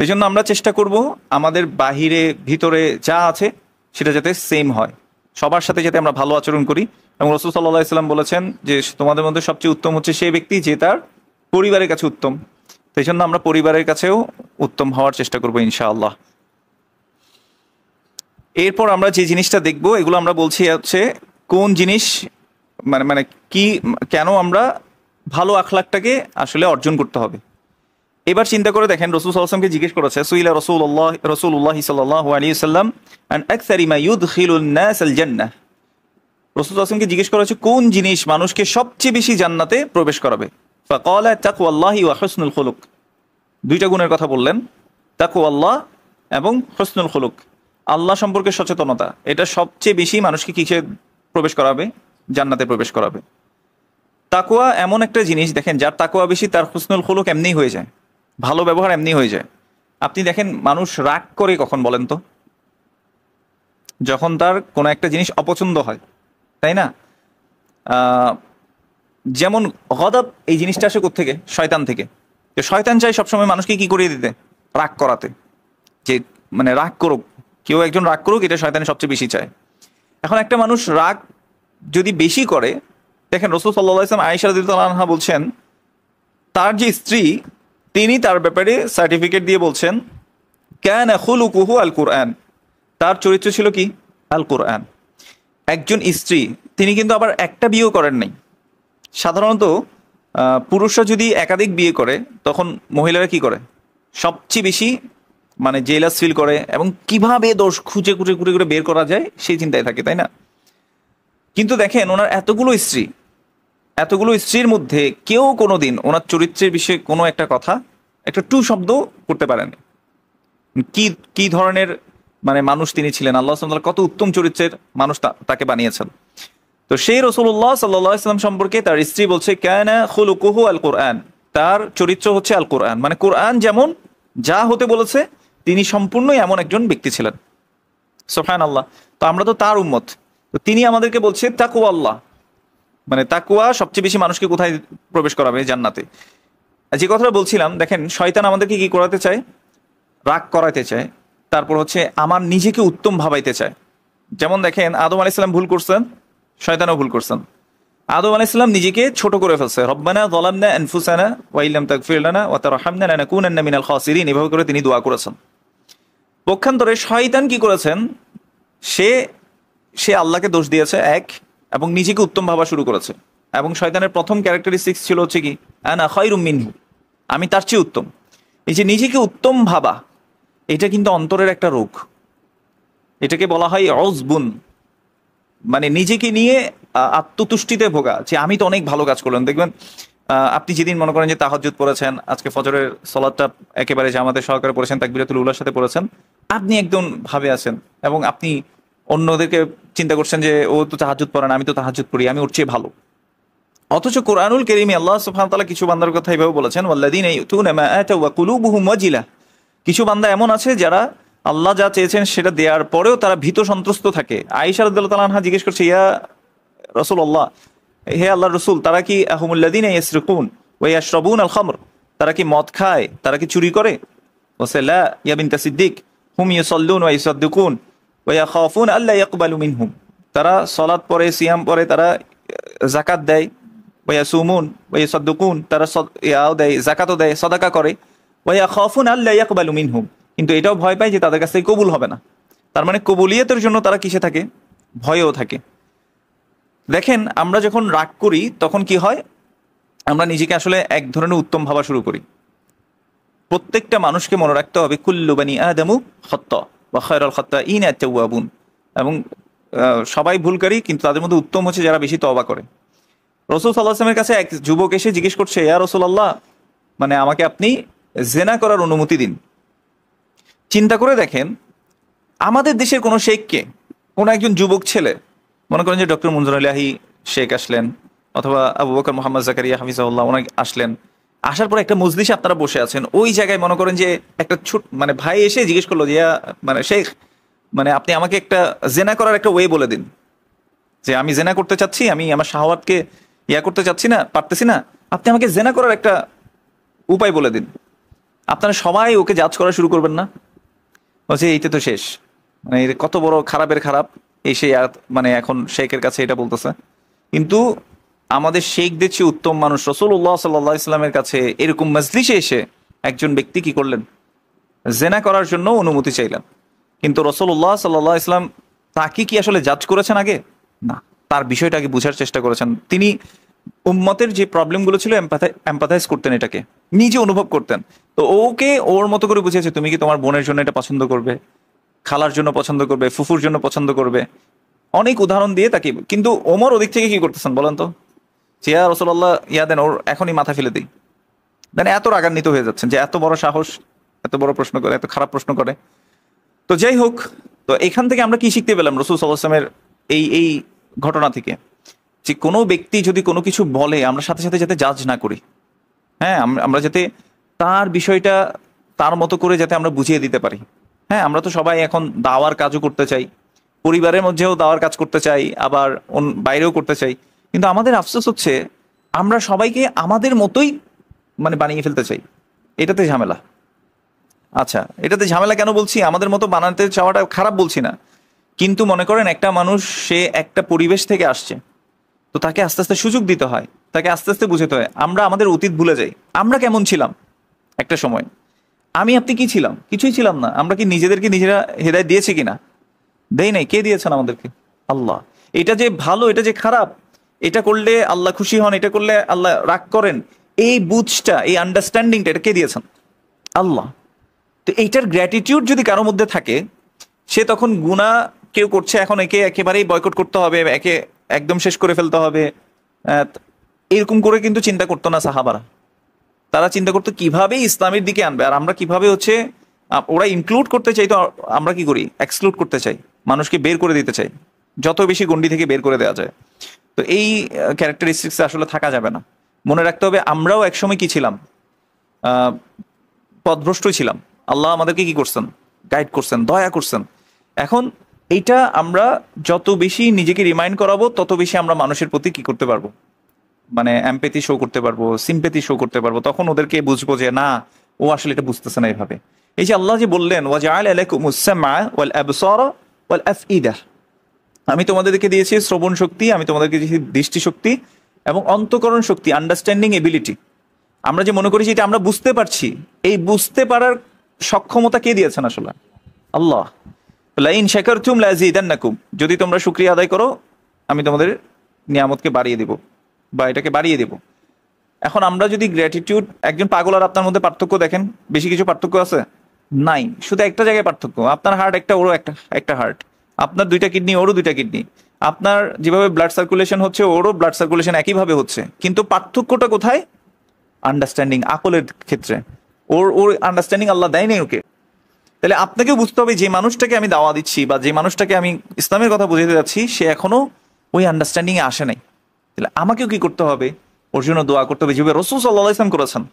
এই জন্য আমরা চেষ্টা করব আমাদের বাহিরে ভিতরে যা আছে সেটা যাতে সেম হয়, সবার সাথে যাতে আমরা ভালো আচরণ করি। এবং রাসূল সাল্লাল্লাহু আলাইহি ওয়াসাল্লাম বলেছেন যে তোমাদের মধ্যে সবচেয়ে উত্তম হচ্ছে সেই ব্যক্তি যে তার পরিবারের কাছে উত্তম। তো এই জন্য আমরা পরিবারের কাছেও উত্তম হওয়ার চেষ্টা করবো ইনশাআল্লাহ। এরপর আমরা যে জিনিসটা দেখব, এগুলো আমরা বলছি হচ্ছে কোন জিনিস মানে মানে কি, কেন আমরা ভালো আখলাকটাকে আসলে অর্জন করতে হবে। এবার চিন্তা করে দেখেন, রাসূল সাল্লাল্লাহু আলাইহি ওয়াসাল্লামকে জিজ্ঞেস করেছে, সুইলা রাসূলুল্লাহ সাল্লাল্লাহু আলাইহি ওয়াসাল্লাম আন আকসারি মা ইউদখিলুন নাস আল জান্নাহ। রাসূল সাল্লাল্লাহু আলাইহি ওয়াসাল্লামকে জিজ্ঞেস করা হচ্ছে কোন জিনিস মানুষকে সবচেয়ে বেশি জান্নাতে প্রবেশ করাবে। ফাকালা তাকওয়াল্লাহি ওয়া হুসনুল খুলুক। দুইটা গুণের কথা বললেন, তাকওয়াল্লাহ এবং হুসনুল খুলুক, আল্লাহ সম্পর্কে সচেতনতা। এটা সবচেয়ে বেশি মানুষকে কিসে প্রবেশ করাবে? জান্নাতে প্রবেশ করাবে। তাকওয়া এমন একটা জিনিস, দেখেন যার তাকওয়া বেশি তার হুসনুল খুলুক এমনি হয়ে যায়, ভালো ব্যবহার এমনি হয়ে যায়। আপনি দেখেন মানুষ রাগ করে কখন বলেন তো? যখন তার কোনো একটা জিনিস অপছন্দ হয়, তাই না? যেমন গদব, এই জিনিসটা আসে কোত্থেকে? শয়তান থেকে। তো শয়তান চাই সবসময় মানুষকে কি করিয়ে দিতে? রাগ করাতে, যে মানে রাগ করুক, কেউ একজন রাগ করুক, এটা শয়তানের সবচেয়ে বেশি চায়। এখন একটা মানুষ রাগ যদি বেশি করে, দেখেন রাসূল সাল্লাল্লাহু আলাইহি ওয়াসাল্লাম আয়েশা রাদিয়াল্লাহু আনহা বলছেন, তার যে স্ত্রী তিনি তার ব্যাপারে সার্টিফিকেট দিয়ে বলছেন কানা খুলুকুহু আল কুরআন, তার চরিত্র ছিল কি? আল কুরআন। একজন স্ত্রী, তিনি কিন্তু আবার একটা বিয়েও করেন নাই। সাধারণত পুরুষরা যদি একাধিক বিয়ে করে তখন মহিলারা কি করে? সবচেয়ে বেশি মানে জেলাস ফিল করে, এবং কিভাবে দোষ খুঁজে খুঁজে ঘুরে ঘুরে বের করা যায় সেই চিন্তায় থাকে, তাই না? কিন্তু দেখেন ওনার এতগুলো স্ত্রীর মধ্যে কেউ কোনোদিন ওনার চরিত্রের বিষয়ে কোনো একটা কথা, একটা টু শব্দ করতে পারেন। কি কি ধরনের মানে মানুষ তিনি ছিলেন, আল্লাহ সুবহানাহু ওয়া তাআলা কত উত্তম চরিত্রের মানুষ তাকে বানিয়েছেন। তো সেই রাসূলুল্লাহ সাল্লাল্লাহু আলাইহি ওয়াসাল্লাম সম্পর্কে তার স্ত্রী বলছে কানা খুলুকুহু আল কুরআন, তার চরিত্র হচ্ছে আল কুরআন, মানে কোরআন যেমন যা হতে বলেছে তিনি সম্পূর্ণই এমন একজন ব্যক্তি ছিলেন। সুবহানাল্লাহ। তো আমরা তো তার উম্মত, তো তিনি আমাদেরকে বলছে তাকওয়া আল্লাহ, মানে তাকওয়া সবচেয়ে বেশি মানুষকে কোথায় প্রবেশ করাবে? জান্নাতে। যে কথাটা বলছিলাম, দেখেন শয়তান আমাদেরকে কি করাতে চায়? রাগ করাতে চায়, তারপর হচ্ছে আমার নিজেকে উত্তম ভাবাইতে চায়। যেমন দেখেন আদম আলাইহিস সালাম ভুল করছেন, শয়তানও ভুল করছেন। আদম আলাইহিস সালাম নিজেকে ছোট করে ফেলছে, রব্বানা যালামনা আনফুসানা ওয়া ইল্লাম তাগফির লানা ওয়া তারহামনা লানাকুনান্না মিনাল খাসিরিন, এভাবে করে তিনি দোয়া করেছেন। পক্ষান্তরে শয়তান কি করেছেন? সে আল্লাহকে দোষ দিয়েছে এক, এবং নিজেকে উত্তম ভাবা শুরু করেছে। এবং শয়তানের প্রথম ক্যারেক্টারিস্টিক্স ছিল হচ্ছে কি? আনা খায়রুম মিনহু, আমি তার চেয়ে উত্তম। এই যে নিজেকে উত্তম ভাবা, এটা কিন্তু অন্তরের একটা রোগ। এটাকে বলা হয় উজবুন, মানে নিজেকে নিয়ে আত্মতুষ্টিতে ভোগা, যে আমি তো অনেক ভালো কাজ করলাম। দেখবেন আপনি যেদিন মনে করেন যে তাহাজ্জুদ পড়েছেন, আজকে ফজরের সালাতটা একেবারে জামাতের সহকারে পড়েছেন, তাকবীরাতুল উলার সাথে পড়েছেন, আপনি একদম ভাবে আছেন, এবং আপনি অন্যদেরকে চিন্তা করছেন যে ও তো তাহাজ্জুদ পড়ে না, আমি তো তাহাজ্জুদ পড়ি, আমি ওর চেয়ে ভালো। অথচ কোরআনুল কারীমে আল্লাহ সুবহানাহু ওয়া তাআলা কিছু বান্দার কথা এইভাবে বলেছেন, ওয়াল্লাযীনা ইউতুনা মা আতাউ ওয়া কুলুবুহুম ওয়াজিলা, কিছু বান্দা এমন আছে যারা আল্লাহ যা চেয়েছেন সেটা দেওয়ার পরেও তারা ভীত সন্ত্রস্ত থাকে। আয়েশা রাদিয়াল্লাহু তাআলা আনহা জিজ্ঞেস করছে, ইয়া রাসূলুল্লাহ, হে আল্লাহর রাসূল, তারা কি আহুমুল্লাযীনা ইয়াসরিকুন ওয়া ইয়াশরাবুন আল খামর, তারা কি মদ খায়, তারা কি চুরি করে? ওয়াসা লা ইয়া বিনতা সিদ্দিক হুম ইউসাল্লুন ওয়া ইউসাদ্দিকুন ওয়া ইয়াখাফুন আল্লা ইয়াকবালু মিনহুম, তারা সালাত পড়ে, সিয়াম পড়ে, তারা যাকাত দেয়, ওয়া ইয়াসুমুন ওয়া ইউসাদ্দিকুন, তারা ইয়াও দেয়, যাকাতও দেয়, সাদাকা করে, ওয়া ইয়াখাফুন আল্লা ইয়াকবালু মিনহুম, কিন্তু এটাও ভয় পায় যে তাদের কাছ থেকে কবুল হবে না। তার মানে কবুলিয়তের জন্য তারা কিসে থাকে? ভয়েও থাকে। দেখেন আমরা যখন রাগ করি তখন কি হয়? আমরা নিজেকে আসলে এক ধরনের উত্তম ভাবা শুরু করি। প্রত্যেকটা মানুষকে মনে রাখতে হবে কুল্লু বানি আদামু খাত্তা ওয়া খায়রুল খাত্তাইনা আত-তাওয়াবুন, এবং সবাই ভুলকারী, কিন্তু তাদের মধ্যে উত্তম হচ্ছে যারা বেশি তওবা করে। রাসূল সাল্লাল্লাহু আলাইহি ওয়াসাল্লামের কাছে এক যুবক এসে জিজ্ঞেস করছে, ইয়া রাসূলুল্লাহ, মানে আমাকে আপনি জিনা করার অনুমতি দিন। চিন্তা করে দেখেন, আমাদের দেশের কোনো শেখকে, কোনো একজন যুবক ছেলে, মনে করেন যে ডক্টর মনজুর আলাহি শেখ আসলেন, অথবা আবু বকর মোহাম্মদ জাকারিয়া হাফিজাউল্লাহ, ওনাকে আসলেন, আসার পর একটা মজলিসে আপনারা বসে আছেন, ওই জায়গায় মনে করেন যে একটা ছোট মানে ভাই এসে জিজ্ঞেস করলো যে মানে শেখ, মানে আপনি আমাকে একটা জেনা করার একটা ওয়ে বলে দিন, যে আমি জেনা করতে চাচ্ছি, আমি আমার শাহওয়াতকে করতে চাচ্ছি না, পারতেছি না, আপনি আমাকে জেনা করার একটা উপায় বলে দিন। আপনারা সবাই ওকে জাজ করা শুরু করবেন না? বলছে এইটা তো শেষ, মানে এর কত বড় খারাপের খারাপ, এই সেই মানে এখন শেখের কাছে এটা বলতেছে। কিন্তু আমাদের শেখদের চেয়ে উত্তম মানুষ রাসূলুল্লাহ সাল্লাল্লাহু আলাইহি ইসলামের কাছে এরকম মজলিসে এসে একজন ব্যক্তি কি করলেন? জেনা করার জন্য অনুমতি চাইলেন। কিন্তু রাসূলুল্লাহ সাল্লাল্লাহু আলাইহি ইসলাম তাকে কি আসলে জাজ করেছেন আগে? না, তার বিষয়টা আগে বোঝার চেষ্টা করেছেন। তিনি উম্মতের যে প্রবলেমগুলো ছিল এম্পাথাইজ করতেন, এটাকে নিজে অনুভব করতেন। তো ওকে ওর মতো করে বুঝিয়েছে, তুমি কি তোমার বোনের জন্য এটা পছন্দ করবে, খালার জন্য পছন্দ করবে, ফুফুর জন্য পছন্দ করবে, অনেক উদাহরণ দিয়ে তাকে। কিন্তু ওমর ওদিক থেকে কি করতেছেন বলেন তো, যে রাসূলুল্লাহ দেন, ওর এখনই মাথা ফেলে দিই, দেন। এত রাগান্বিত হয়ে যাচ্ছেন যে এত বড় সাহস, এত বড় প্রশ্ন করে, এত খারাপ প্রশ্ন করে। তো যাই হোক, তো এখান থেকে আমরা কি শিখতে পেলাম রাসূল সাল্লাল্লাহু আলাইহি ওয়াসাল্লামের এই ঘটনা থেকে? যে কোনো ব্যক্তি যদি কোনো কিছু বলে, আমরা সাথে সাথে যাতে জাজ না করি। হ্যাঁ, আমরা যাতে তার বিষয়টা তার মতো করে যাতে আমরা বুঝিয়ে দিতে পারি। হ্যাঁ, আমরা তো সবাই এখন দাওয়ার কাজও করতে চাই, পরিবারের মধ্যেও দাওয়ার কাজ করতে চাই, আবার বাইরেও করতে চাই। কিন্তু আমাদের আফসোস হচ্ছে আমরা সবাইকে আমাদের মতোই মানে বানিয়ে ফেলতে চাই। এটাতে ঝামেলা। আচ্ছা, এটাতে ঝামেলা কেন বলছি? আমাদের মতো বানাতে চাওয়াটা খারাপ বলছি না, কিন্তু মনে করেন একটা মানুষ, সে একটা পরিবেশ থেকে আসছে, তো তাকে আস্তে আস্তে সুযোগ দিতে হয়, তাকে আস্তে আস্তে বুঝাতে হয়। আমরা আমাদের অতীত ভুলে যাই, আমরা কেমন ছিলাম একটা সময়। আপনি কি ছিলাম? কিছুই ছিলাম না। আমরা কি নিজেদেরকে নিজেরা হেদায়েত দিয়েছি কিনা? দেই নাই। কে দিয়েছেন আমাদেরকে? আল্লাহ। এটা যে ভালো, এটা যে খারাপ, এটা করলে আল্লাহ খুশি হন, এটা করলে আল্লাহ রাগ করেন, এই বুঝটা, এই আন্ডারস্ট্যান্ডিংটা, এটা কে দিয়েছেন? আল্লাহ। তো এইটার গ্র্যাটিটিউড যদি কারোর মধ্যে থাকে, সে তখন গুনাহ কেউ করছে, এখন একে একেবারেই বয়কট করতে হবে, একে একদম শেষ করে ফেলতে হবে, এরকম করে কিন্তু চিন্তা করতো না সাহাবারা। তারা চিন্তা করতো কিভাবে ইসলামের দিকে আনবে। আর আমরা কিভাবে হচ্ছে, ওরা ইনক্লুড করতে চাই, তো আমরা কি করি? এক্সক্লুড করতে চাই, মানুষকে বের করে দিতে চাই, যত বেশি গণ্ডি থেকে বের করে দেওয়া যায়। তো এই ক্যারেক্টারিস্টিক্স আসলে থাকা যাবে না। মনে রাখতে হবে আমরাও একসময় কি ছিলাম? পথভ্রষ্টই ছিলাম। আল্লাহ আমাদেরকে কি করছেন? গাইড করছেন, দয়া করছেন। এখন এইটা আমরা যত বেশি নিজেকে রিমাইন্ড করাবো, তত বেশি আমরা মানুষের প্রতি কি করতে পারবো, মানে এমপ্যাথি শো করতে পারবো, সিম্প্যাথি শো করতে পারবো। তখন ওদেরকে বুঝবো যে না, ও আসলে এটা বুঝতেছে না এইভাবে। এই যে আল্লাহ যে বললেন, ওয়াজআলা লাকুমুস সামআ ওয়াল আবসারা ওয়াল আফইদা, আমি তোমাদেরকে দিয়েছি শ্রবণ শক্তি, আমি তোমাদেরকে দিয়েছি দৃষ্টি শক্তি এবং অন্তঃকরণ শক্তি, আন্ডারস্ট্যান্ডিং এবিলিটি। আমরা যে মনে করি যে এটা আমরা বুঝতে পারছি, এই বুঝতে পারার সক্ষমতা কে দিয়েছেন আসলে? আল্লাহ। লাইন শাকারতুম লাযিদান্নাকুম, যদি তোমরা শুকরিয়া আদায় করো, আমি তোমাদের নিয়ামতকে বাড়িয়ে দেব, বা এটাকে বাড়িয়ে দেব। এখন আমরা যদি গ্র্যাটিটিউড, একজন পাগল আর আপনার মধ্যে পার্থক্য দেখেন, বেশি কিছু পার্থক্য আছে? নাই, শুধু একটা জায়গায় পার্থক্য। আপনার হার্ট একটা, ওরও একটা হার্ট। আপনার দুইটা কিডনি, ওরও দুইটা কিডনি। আপনার যেভাবে ব্লাড সার্কুলেশন হচ্ছে, ওরও ব্লাড সার্কুলেশন একইভাবে হচ্ছে। কিন্তু পার্থক্যটা কোথায়? আন্ডারস্ট্যান্ডিং, আকলের ক্ষেত্রে। ওর আন্ডারস্ট্যান্ডিং আল্লাহ দেয় নাই ওকে। তাহলে আপনাকেও বুঝতে হবে, যে মানুষটাকে আমি দাওয়া দিচ্ছি বা যে মানুষটাকে আমি ইসলামের কথা বুঝাতে যাচ্ছি, সে এখনো ওই আন্ডারস্ট্যান্ডিং এ আসে নাই। তাহলে আমাকেও কি করতে হবে? ওর জন্য দোয়া করতে হবে, যেভাবে রাসূল সাল্লাল্লাহু আলাইহি ওয়াসাল্লাম করেছেন।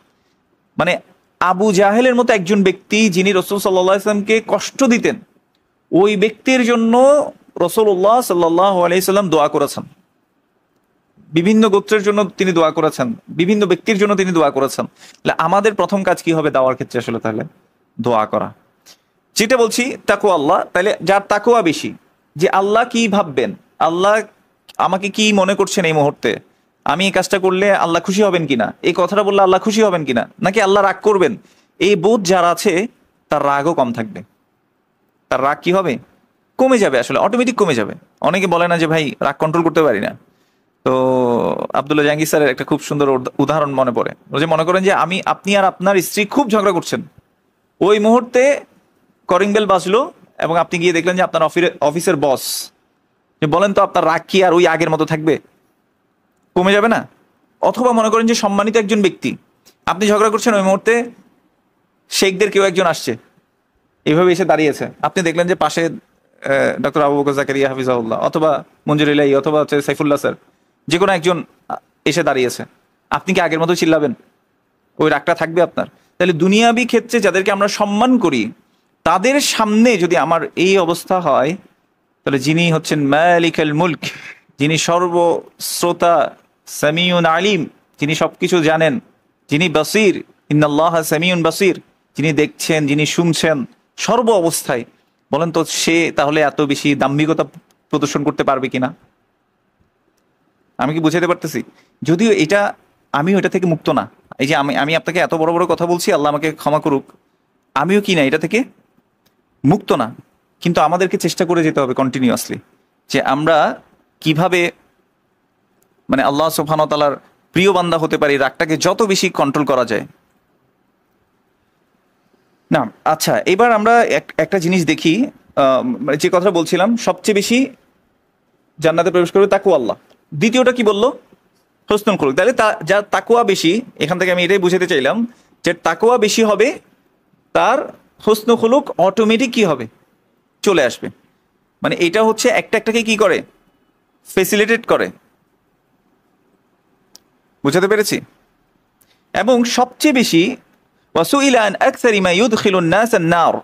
মানে আবু জাহেলের মতো একজন ব্যক্তি, যিনি রাসূল সাল্লাল্লাহু আলাইহি ওয়াসাল্লামকে কষ্ট দিতেন, ওই ব্যক্তির জন্য রাসূলুল্লাহ সাল্লাল্লাহু আলাইহি ওয়াসাল্লাম দোয়া করেছেন। বিভিন্ন গোত্রের জন্য তিনি দোয়া করেছেন, বিভিন্ন ব্যক্তির জন্য তিনি দোয়া করেছেন। তাহলে আমাদের প্রথম কাজ কি হবে দাওয়ার ক্ষেত্রে? আসলে তাহলে দোয়া করা। যেটা বলছি তাকওয়া আল্লাহ, তাহলে যার তাকওয়া বেশি, যে আল্লাহ কি ভাববেন, আল্লাহ আমাকে কি মনে করছেন এই মুহূর্তে, আমি এই কাজটা করলে আল্লাহ খুশি হবেন কিনা, এই কথাটা বললে আল্লাহ খুশি হবেন কিনা, নাকি আল্লাহ রাগ করবেন, এই বোধ যার আছে, তার রাগও কম থাকবে। তার রাগ কি হবে? কমে যাবে, আসলে অটোমেটিক কমে যাবে। অনেকে বলে না যে ভাই রাগ কন্ট্রোল করতে পারি না। তো আব্দুল্লাহ জাহাঙ্গীর স্যারের একটা খুব সুন্দর উদাহরণ মনে পড়ে। ও যে মনে করেন যে আপনি আর আপনার স্ত্রী খুব ঝগড়া করছেন, ওই মুহূর্তে কলিং বেল বাজলো এবং আপনি গিয়ে দেখলেন যে আপনার অফিসের বস, যে বলেন তো আপনার রাগ কি আর ওই আগের মতো থাকবে? কমে যাবে না? অথবা মনে করেন যে সম্মানিত একজন ব্যক্তি, আপনি ঝগড়া করছেন, ওই মুহূর্তে শেখদের কেউ একজন আসছে, এইভাবে এসে দাঁড়িয়েছে, আপনি দেখলেন যে পাশে ডক্টর আবু বকর জাকারিয়া হাফিজাহুল্লাহ অথবা মঞ্জুর ইলাহি অথবা হচ্ছে সাইফুল্লাহ স্যার, যে কোনো একজন এসে দাঁড়িয়েছে, আপনি কি আগের মতো চিল্লাবেন? ওই রাগটা থাকবে আপনার? তাহলে দুনিয়াবি ক্ষেত্রে যাদেরকে আমরা সম্মান করি তাদের সামনে যদি আমার এই অবস্থা হয়, তাহলে যিনি হচ্ছেন মালিকুল মুলক, যিনি সর্বশ্রোতা, সামিউন আলিম, যিনি সবকিছু জানেন, যিনি বাসির, ইন্নাল্লাহ সামিউন বাসির, যিনি দেখছেন, যিনি শুনছেন সর্ব অবস্থায়, বলেন তো সে তাহলে এত বেশি দাম্ভিকতা প্রদর্শন করতে পারবে কিনা? আমি কি বুঝাতে পারতেছি? যদিও এটা, আমিও এটা থেকে মুক্ত না। এই যে আমি আমি আপনাকে এত বড় বড় কথা বলছি, আল্লাহ আমাকে ক্ষমা করুক, আমিও কি না এটা থেকে মুক্ত না। কিন্তু আমাদেরকে চেষ্টা করে যেতে হবে কন্টিনিউয়াসলি যে আমরা কিভাবে মানে আল্লাহ সুবহানাহু ওয়া তাআলার প্রিয় বান্দা হতে পারি, রাগটাকে যত বেশি কন্ট্রোল করা যায়। না, আচ্ছা, এবার আমরা একটা জিনিস দেখি, মানে যে কথা বলছিলাম, সবচেয়ে বেশি জান্নাতে প্রবেশ করবে তাকওয়া আল্লাহ। দ্বিতীয়টা কি বললো? হুসনুল খুলুক। তাহলে যার তাকওয়া বেশি, এখান থেকে আমি এটাই বুঝাতে চাইলাম যে তাকওয়া বেশি হবে তার হুসনুল খুলুক অটোমেটিক কি হবে? চলে আসবে। মানে এটা হচ্ছে একটা একটাকে কি করে? ফেসিলিটেট করে। বুঝাতে পেরেছি? এবং সবচেয়ে বেশি ওয়াসুইলা আন আকসারি মা ইউদখিলুন নাস আন-নার,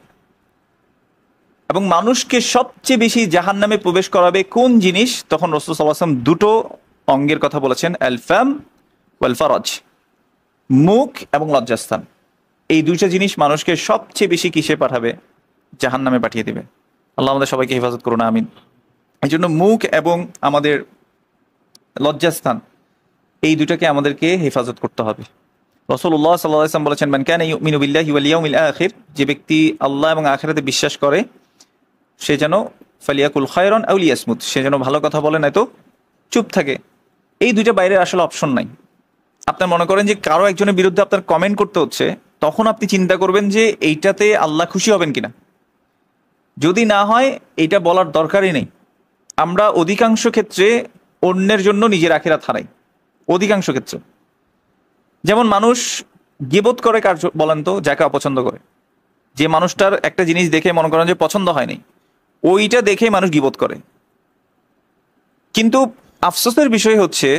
এবং মানুষকে সবচেয়ে বেশি জাহান্নামে প্রবেশ করাবে কোন জিনিস? তখন রাসূল সাল্লাল্লাহু আলাইহি ওয়াসাল্লাম দুটো অঙ্গের কথা বলেছেন, আল ফাম ওয়াল ফারাজ, মুখ এবং লজ্জাস্থান। এই দুইটা জিনিস মানুষকে সবচেয়ে বেশি কিসে পাঠাবে? জাহান্নামে পাঠিয়ে দিবে। আল্লাহ আমাদের সবাইকে হেফাজত করুন, আমিন। এই জন্য মুখ এবং আমাদের লজ্জাস্থান, এই দুটাকে আমাদেরকে হেফাজত করতে হবে। রাসূলুল্লাহ সাল্লাল্লাহু আলাইহি ওয়াসাল্লাম বলেছেন, মান কানা ইউমিনু বিল্লাহি ওয়াল ইয়াউমিল আখির, যে ব্যক্তি আল্লাহ এবং আখিরাতে বিশ্বাস করে সে যেন ফালিয়াকুল খায়রান আও লিয়াসমুত, সে যেন ভালো কথা বলে নয়তো চুপ থাকে। এই দুইটা বাইরের আসলে অপশন নাই। আপনার মনে করেন যে কারো একজনের বিরুদ্ধে আপনার কমেন্ট করতে হচ্ছে, তখন আপনি চিন্তা করবেন যে এইটাতে আল্লাহ খুশি হবেন কিনা। যদি না হয়, এটা বলার দরকারই নেই। আমরা অধিকাংশ ক্ষেত্রে অন্যের জন্য নিজের আখিরাত হারাই, অধিকাংশ ক্ষেত্রে। যেমন মানুষ গীবত করে কার বলেন তো? যাকে অপছন্দ করে। যে মানুষটার একটা জিনিস দেখে মনে করেন যে পছন্দ হয়নি, ওইটা দেখে মানুষ গীবত করে। কিন্তু আফসোসের বিষয় হচ্ছে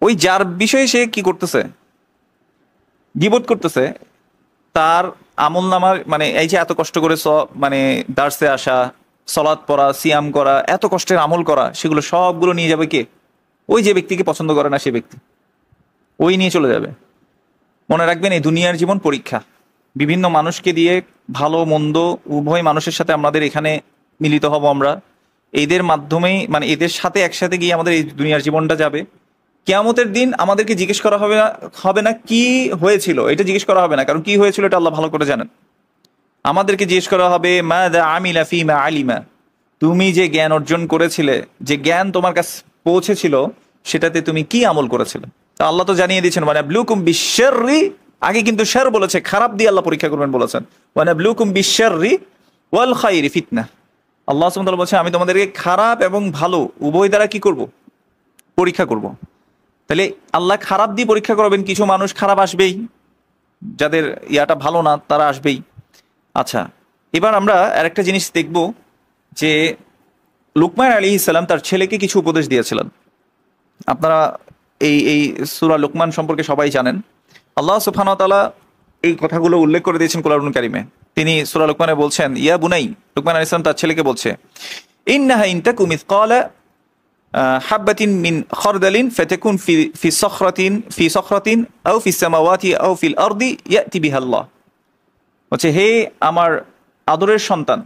ওই যার বিষয়ে সে কি করতেছে? গীবত করতেছে, তার আমল নামার মানে এই যে এত কষ্ট করে মানে দার্সে আসা, সলাৎ পড়া, সিয়াম করা, এত কষ্টের আমল করা, সেগুলো সবগুলো নিয়ে যাবে কে? ওই যে ব্যক্তিকে পছন্দ করে না সে ব্যক্তি, ওই নিয়ে চলে যাবে। মনে রাখবেন, এই দুনিয়ার জীবন পরীক্ষা। বিভিন্ন মানুষকে দিয়ে, ভালো মন্দ উভয় মানুষের সাথে আমাদের এখানে মিলিত হব আমরা। এদের মাধ্যমেই মানে এদের সাথে একসাথে গিয়ে আমাদের এই দুনিয়ার জীবনটা যাবে। কিয়ামতের দিন আমাদেরকে জিজ্ঞেস করা হবে না কি হয়েছিল, এটা জিজ্ঞেস করা হবে না, কারণ কি হয়েছিল এটা আল্লাহ ভালো করে জানেন। আমাদেরকে জিজ্ঞেস করা হবে মাযা আমিলা ফীমা আলিমা, তুমি যে জ্ঞান অর্জন করেছিলে, যে জ্ঞান তোমার কাছে পৌঁছেছিল, সেটাতে তুমি কি আমল করেছিলে। তা আল্লাহ তো জানিয়ে দিয়েছেন ওয়ানাবলুকুম বিশ-শাররি, আগে কিন্তু শার বলেছে, খারাপ দিয়ে আল্লাহ পরীক্ষা করবেন বলেছেন। ওয়ানাবলুকুম বিশ-শাররি ওয়াল খায়রি ফিতনা, আল্লাহ সুবহানাহু ওয়া তাআলা বলেছেন আমি তোমাদেরকে খারাপ এবং ভালো উভয় দ্বারা কি করব? পরীক্ষা করব। তাহলে আল্লাহ খারাপ দিয়ে পরীক্ষা করবেন, কিছু মানুষ খারাপ আসবেই, যাদের ইয়াটা ভালো না তারা আসবেই। আচ্ছা, এবার আমরা আরেকটা জিনিস দেখব যে লুকমান আলাইহিস সালাম তার ছেলেকে কিছু উপদেশ দিয়েছিলেন। আপনারা এই সূরা লুকমান সম্পর্কে সবাই জানেন। আল্লাহ সুবহানাহু ওয়া তাআলা এই কথাগুলো উল্লেখ করে দিয়েছেন কোরআনুল কারীমে। তিনি সূরা লুকমানে বলছেন, ইয়া বুনাই, লুকমান আলাইহিস সালাম তার ছেলেকে বলছে, ইন্নাহা ইন তাকু মিসকালা হাব্বাতিন মিন খারদালিন ফাতাকুন ফি সখরাতিন আও ফিস সামাওয়াতি আও ফিল আরদি ইয়াতি বিহা আল্লাহ। বলছে, হে আমার আদরের সন্তান,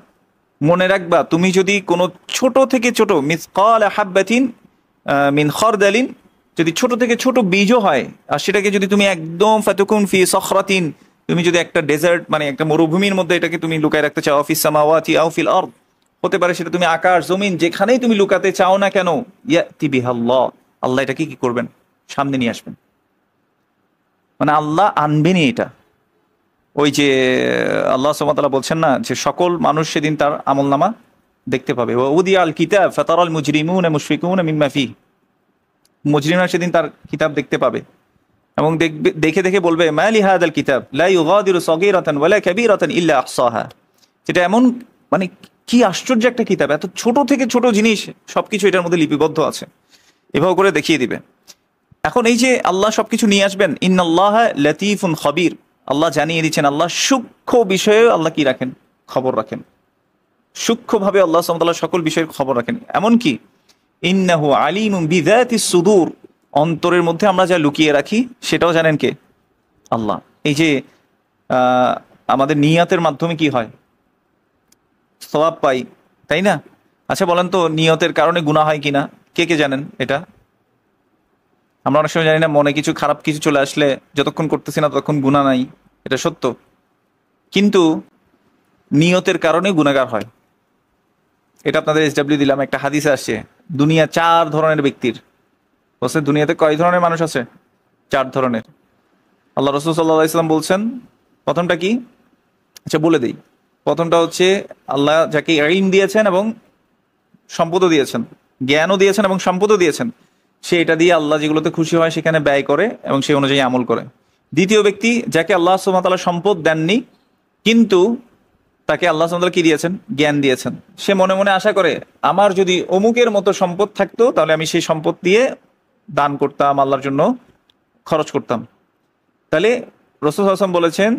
মনে রাখবা তুমি যদি কোনো ছোট থেকে ছোট মিসকালা হাব্বাতিন মিন খারদালিন, যদি ছোট থেকে ছোট বীজও হয়, আর সেটাকে যদি তুমি একদম ফাতাকুন ফি সখরাতিন, তুমি যদি একটা ডেজার্ট মানে একটা মরুভূমির মধ্যে এটাকে তুমি লুকায় রাখতে চাও, ফিস সামাওয়াতি আও ফিল আরদ, হতে পারে সেটা তুমি আকাশ জমিন যেখানেই তুমি লুকাতে চাও না কেন, ইয়াতি বিহাল্লাহ, আল্লাহ এটাকে কি করবেন? সামনে নিয়ে আসবেন। মানে আল্লাহ আনবেনই এটা। ওই যে আল্লাহ সুবহানাহু ওয়া তাআলা বলছেন না যে সকল মানুষ সেদিন তার আমলনামা দেখতে পাবে। ওয়া উদিয়াল কিতাব ফাতারাল মুজরিমুনা মুশফিকুনা মিম্মা ফিহি, মুজরিমরা সেদিন তার কিতাব দেখতে পাবে এবং দেখে দেখে বলবে মা লি হাদাল কিতাব লা ইউগাদিরু সগীরাতান ওয়ালা কাবীরাতান ইল্লা আহসাহা, যেটা এমন মানে কি আশ্চর্য একটা কিতাব, এত ছোট থেকে ছোট জিনিস সবকিছু এটার মধ্যে লিপিবদ্ধ আছে, এভাবে করে দেখিয়ে দিবে। এখন এই যে আল্লাহ সবকিছু নিয়ে আসবেন, ইন্নাল্লাহ লতীফুন খবির, আল্লাহ জানিয়ে দিচ্ছেন আল্লাহ সূক্ষ্ম বিষয়ে আল্লাহ কি রাখেন, খবর রাখেন। সূক্ষ্মভাবে আল্লাহ সুবহানাহু ওয়া তাআলা সকল বিষয়ের খবর রাখেন। এমনকি ইন্নাহু আলিমুম বিযাতিস সুদূর, অন্তরের মধ্যে আমরা যা লুকিয়ে রাখি সেটাও জানেন কে? আল্লাহ। এই যে আমাদের নিয়াতের মাধ্যমে কি হয়, সওয়াব পাই, তাই না? আচ্ছা বলেন তো, নিয়তের কারণে গুনাহ হয় কিনা? কে কে জানেন এটা? আমরা অনেক সময় জানি না, মনে কিছু খারাপ কিছু চলে আসলে যতক্ষণ করতেছি না ততক্ষণ গুনাহ নাই, এটা সত্য। কিন্তু নিয়তের কারণে গুনাহগার হয়। এটা আপনাদের এসডব্লিউ দিলাম, একটা হাদিসে আসছে দুনিয়া 4 ধরনের ব্যক্তির। বলছে দুনিয়াতে কয় ধরনের মানুষ আছে? 4 ধরনের। আল্লাহ রাসূল সাল্লাল্লাহু আলাইহি ওয়াসাল্লাম বলছেন প্রথমটা কি? আচ্ছা বলে দেই। প্রথমটা হচ্ছে আল্লাহ যাকে ইলম দিয়েছেন এবং সম্পদও দিয়েছেন, জ্ঞানও দিয়েছেন এবং সম্পদও দিয়েছেন, সে এটা দিয়ে আল্লাহ যেগুলোতে খুশি হয় সেখানে ব্যয় করে এবং সেই অনুযায়ী আমল করে। দ্বিতীয় ব্যক্তি, যাকে আল্লাহ সুবহানাহু ওয়া তাআলা সম্পদ দেননি কিন্তু তাকে আল্লাহ সুবহানাহু ওয়া তাআলা কি দিয়েছেন? জ্ঞান দিয়েছেন। সে মনে মনে আশা করে আমার যদি অমুকের মতো সম্পদ থাকতো তাহলে আমি সেই সম্পদ দিয়ে দান করতাম, আল্লাহর জন্য খরচ করতাম। তাহলে রাসূল সাল্লাল্লাহু আলাইহি ওয়াসাল্লাম বলেছেন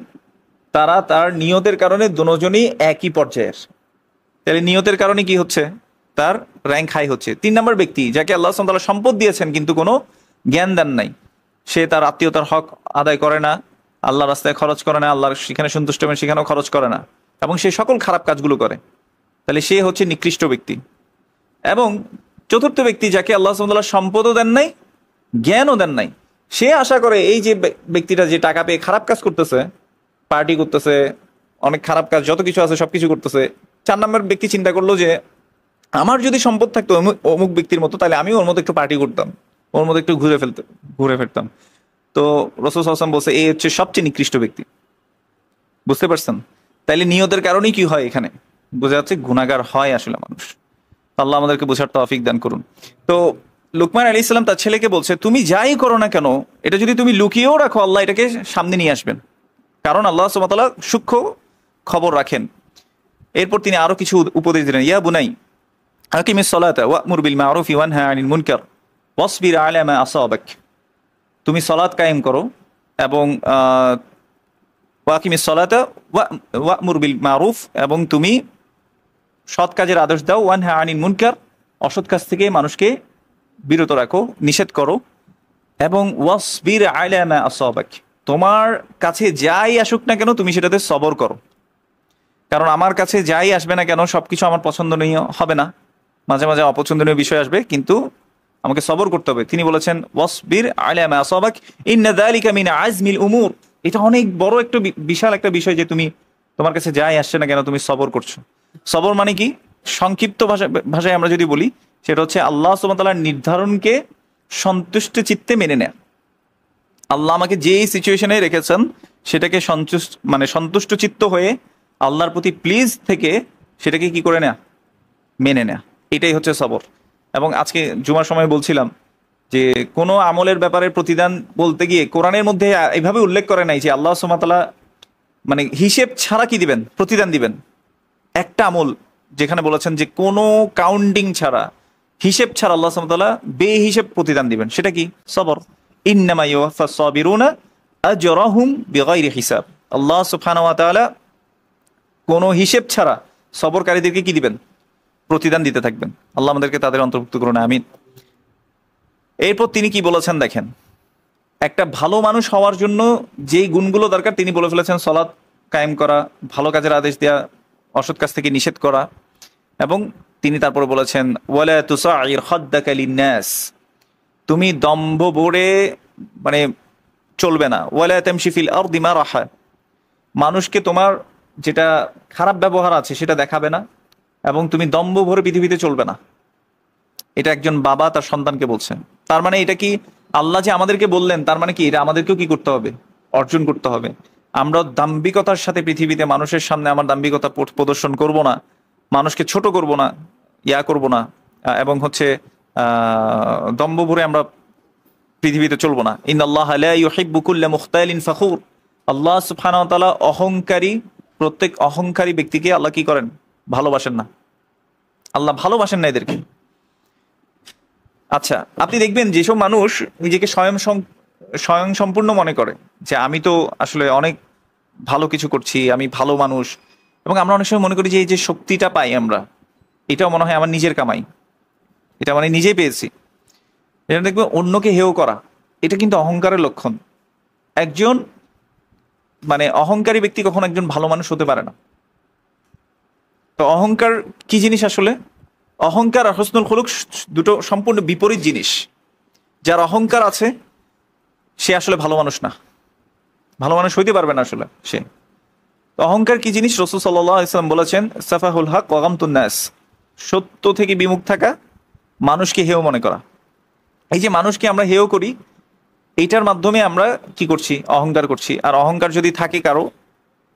তারা তার নিয়তের কারণে দুজনই একই পর্যায়ের। তাহলে নিয়তের কারণে কি হচ্ছে? তার র্যাঙ্ক হাই হচ্ছে। 3 নম্বর ব্যক্তি, যাকে আল্লাহ সুবহানাহু ওয়া তাআলা সম্পদ দিয়েছেন কিন্তু কোনো জ্ঞান দেন নাই, সে তার আত্মীয়তার হক আদায় করে না, আল্লাহর রাস্তায় খরচ করে না, আল্লাহর সেখানে সন্তুষ্ট হবেন সেখানেও খরচ করে না, এবং সে সকল খারাপ কাজগুলো করে। তাহলে সে হচ্ছে নিকৃষ্ট ব্যক্তি। এবং চতুর্থ ব্যক্তি, যাকে আল্লাহ সুবহানাহু ওয়া তাআলা সম্পদও দেন নাই, জ্ঞানও দেন নাই, সে আশা করে এই যে ব্যক্তিটা যে টাকা পেয়ে খারাপ কাজ করতেছে, পার্টি করতেছে, অনেক খারাপ কাজ যত কিছু আছে সবকিছু করতেছে, 4 নম্বর ব্যক্তি চিন্তা করলো যে আমার যদি সম্পদ থাকতো অমুক ব্যক্তির মতো তাহলে আমি ওর মতো একটু পার্টি করতাম, ওর মতো একটু ঘুরে ফিরতাম। তো রাসূল সাল্লাল্লাহু আলাইহি ওয়াসাল্লাম বলছে এই হচ্ছে সবচেয়ে নিকৃষ্ট ব্যক্তি। বুঝতে পারছেন? তাইলে নিয়তের কারণেই কি হয়, এখানে বোঝা যাচ্ছে গুনাহগার হয় আসলে মানুষ। আল্লাহ আমাদেরকে বোঝার তৌফিক দান করুন। তো লুকমান আলাইহিস সালাম তার ছেলেকে বলছে তুমি যাই করো না কেন, এটা যদি তুমি লুকিয়েও রাখো আল্লাহ এটাকে সামনে নিয়ে আসবেন, কারণ আল্লাহ সুবহানাহু ওয়া তাআলা সূক্ষ্ম খবর রাখেন। এরপর তিনি আরো কিছু উপদেশ দিলেন, ইয়া বুনাই আকিমিস সালাতা ওয়া'মুর বিল মা'রুফি ওয়ানহা আনিল মুনকার ওয়াসবির আলা মা আসাবাক। তুমি সালাত কায়েম করো এবং ওয়াকিমিস সালাতা ওয়া'মুর বিল মা'রুফ, এবং তুমি সৎ কাজের আদেশ দাও, ওয়ানহা আনিল মুনকার, অসৎ কাজ থেকে মানুষকে বিরত রাখো, নিষেধ করো, এবং ওয়াসবির আলা মা আসাবাক, তোমার কাছে যাই আসুক না কেন তুমি সেটাতে সবর করো। কারণ আমার কাছে যাই আসবে না কেন সবকিছু আমার পছন্দনীয় হবে না, মাঝে মাঝে অপছন্দনীয় বিষয় আসবে, কিন্তু আমাকে সবর করতে হবে। তিনি বলেছেন ওয়াসবির আলা মা আসাবাক ইন্না যালিকা মিন আজমিল উমুর, এটা অনেক বড় একটা বিশাল একটা বিষয় যে তুমি তোমার কাছে যাই আসছে না কেন তুমি সবর করছো। সবর মানে কি? সংক্ষিপ্ত ভাষায় আমরা যদি বলি সেটা হচ্ছে আল্লাহ সুবহানাহু ওয়া তাআলার নির্ধারণকে সন্তুষ্ট চিত্তে মেনে নেয়া। আল্লাহ আমাকে যেই সিচুয়েশনে রেখেছেন সেটাকে সন্তুষ্ট চিত্ত হয়ে আল্লাহর প্রতি প্লিজ থেকে সেটাকে কি করে নেয়া, মেনে নেয়া, এটাই হচ্ছে সবর। এবং আজকে জুমার সময় বলছিলাম যে কোনো আমলের ব্যাপারে প্রতিদান বলতে গিয়ে কোরআনের মধ্যে এইভাবে উল্লেখ করে নাই যে আল্লাহ সুবহানাহু ওয়া তাআলা মানে হিসেব ছাড়া কি দিবেন, প্রতিদান দিবেন। একটা আমল যেখানে বলেছেন যে কোনো কাউন্টিং ছাড়া, হিসেব ছাড়া আল্লাহ সুবহানাহু ওয়া তাআলা বেহিসেব প্রতিদান দিবেন, সেটা কি? সবর। ইন্নামা ইউওয়াফাস সাবিরুনা আজরাহুম বিগাইরি হিসাব। আল্লাহ সুবহানাহু ওয়া তাআলা কোনো হিসেব ছাড়া সবরকারীদেরকে কি দিবেন? প্রতিদান দিতে থাকবেন। আল্লাহ আমাদেরকে তাদের অন্তর্ভুক্ত করুন, আমিন। এরপর তিনি কি বলেছেন দেখেন, একটা ভালো মানুষ হওয়ার জন্য যেই গুণগুলো দরকার তিনি বলে ফেলেছেন, সালাত কায়েম করা, ভালো কাজের আদেশ দেওয়া, অসৎ কাজ থেকে নিষেধ করা, এবং তিনি তারপরে বলেছেন ওয়ালা তুসাইর খাদ্দাকা লিন্নাস, তুমি দম্ভ ভরে মানে চলবে না, ওয়ালা তামশি ফিল আরদি মারাহা, মানুষকে তোমার যেটা খারাপ ব্যবহার আছে সেটা দেখাবে না, এবং তুমি দম্ভ ভরে পৃথিবীতে চলবে না। এটা একজন বাবা তার সন্তানকে বলছেন। তার মানে এটা কি আল্লাহ যে আমাদেরকে বললেন তার মানে কি এটা আমাদেরকেও কি করতে হবে, অর্জন করতে হবে। আমরা দাম্ভিকতার সাথে পৃথিবীতে মানুষের সামনে আমার দাম্ভিকতা প্রদর্শন করব না, মানুষকে ছোট করব না, করব না, এবং হচ্ছে দম্ভ ভরে আমরা পৃথিবীতে চলবো না। ইন্নাল্লাহা লা ইউহিব্বু কুল্লা মুখতালিন ফখুর, আল্লাহ সুবহানাহু ওয়া তাআলা অহংকারী প্রত্যেক অহংকারী ব্যক্তিকে আল্লাহ কি করেন? ভালোবাসেন না। আল্লাহ ভালোবাসেন না এদেরকে। আচ্ছা, আপনি দেখবেন যেসব মানুষ নিজেকে স্বয়ং সম্পূর্ণ মনে করে যে আমি তো আসলে অনেক ভালো কিছু করছি, আমি ভালো মানুষ, এবং আমরা অনেক সময় মনে করি যে এই যে শক্তিটা পাই আমরা, এটাও মনে হয় আমার নিজের কামাই, এটা মানে নিজেই পেয়েছি। এটা দেখবে অন্যকে হেয় করা, এটা কিন্তু অহংকারের লক্ষণ। একজন মানে অহংকারী ব্যক্তি কখনো একজন ভালো মানুষ হতে পারে না। তো অহংকার কি জিনিস আসলে? অহংকার আর হসনুল খুলুক দুটো সম্পূর্ণ বিপরীত জিনিস। যার অহংকার আছে সে আসলে ভালো মানুষ না, ভালো মানুষ হইতে পারবে না আসলে সে। তো অহংকার কি জিনিস? রাসূল সাল্লাল্লাহু আলাইহি ওয়াসাল্লাম বলেছেন, সাফাহুল হক ওয়া গামতুন নাস, সত্য থেকে বিমুখ থাকা, মানুষকে হেয় মনে করা। এই যে মানুষকে আমরা হেয় করি, এইটার মাধ্যমে আমরা কি করছি? অহংকার করছি। আর অহংকার যদি থাকে কারো,